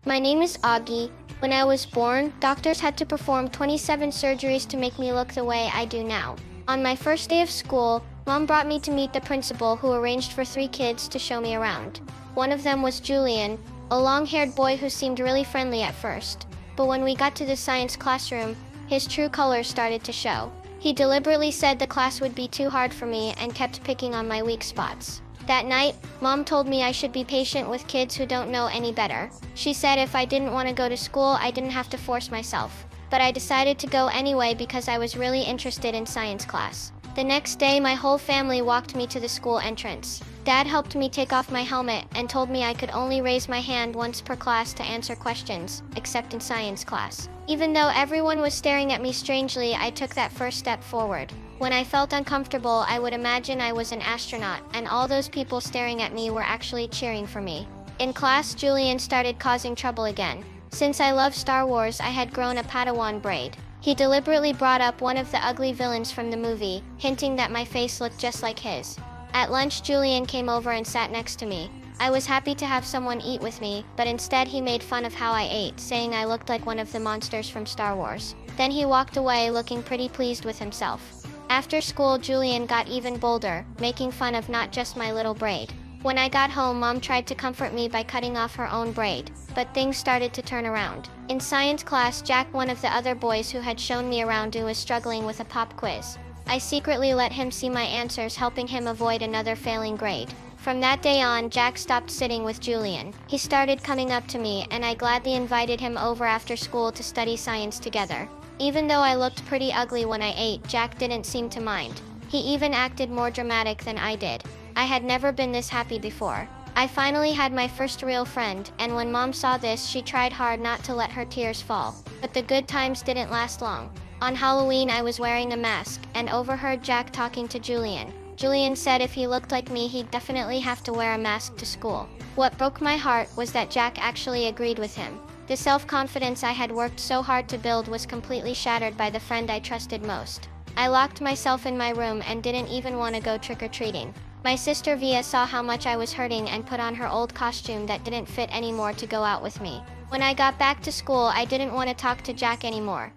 My name is Augie. When I was born, doctors had to perform 27 surgeries to make me look the way I do now. On my first day of school, Mom brought me to meet the principal who arranged for 3 kids to show me around. One of them was Julian, a long-haired boy who seemed really friendly at first. But when we got to the science classroom, his true colors started to show. He deliberately said the class would be too hard for me and kept picking on my weak spots. That night, Mom told me I should be patient with kids who don't know any better. She said if I didn't want to go to school, I didn't have to force myself. But I decided to go anyway because I was really interested in science class. The next day, my whole family walked me to the school entrance. Dad helped me take off my helmet and told me I could only raise my hand once per class to answer questions, except in science class. Even though everyone was staring at me strangely, I took that first step forward. When I felt uncomfortable, I would imagine I was an astronaut, and all those people staring at me were actually cheering for me. In class, Julian started causing trouble again. Since I love Star Wars, I had grown a Padawan braid. He deliberately brought up one of the ugly villains from the movie, hinting that my face looked just like his. At lunch, Julian came over and sat next to me. I was happy to have someone eat with me, but instead he made fun of how I ate, saying I looked like one of the monsters from Star Wars. Then he walked away looking pretty pleased with himself. After school, Julian got even bolder, making fun of not just my little braid. When I got home, Mom tried to comfort me by cutting off her own braid, but things started to turn around. In science class, Jack, one of the other boys who had shown me around, was struggling with a pop quiz. I secretly let him see my answers, helping him avoid another failing grade. From that day on, Jack stopped sitting with Julian. He started coming up to me, and I gladly invited him over after school to study science together. Even though I looked pretty ugly when I ate, Jack didn't seem to mind. He even acted more dramatic than I did. I had never been this happy before. I finally had my first real friend, and when Mom saw this, she tried hard not to let her tears fall. But the good times didn't last long. On Halloween, I was wearing a mask, and overheard Jack talking to Julian. Julian said if he looked like me, he'd definitely have to wear a mask to school. What broke my heart was that Jack actually agreed with him. The self-confidence I had worked so hard to build was completely shattered by the friend I trusted most. I locked myself in my room and didn't even want to go trick-or-treating. My sister Via saw how much I was hurting and put on her old costume that didn't fit anymore to go out with me. When I got back to school, I didn't want to talk to Jack anymore.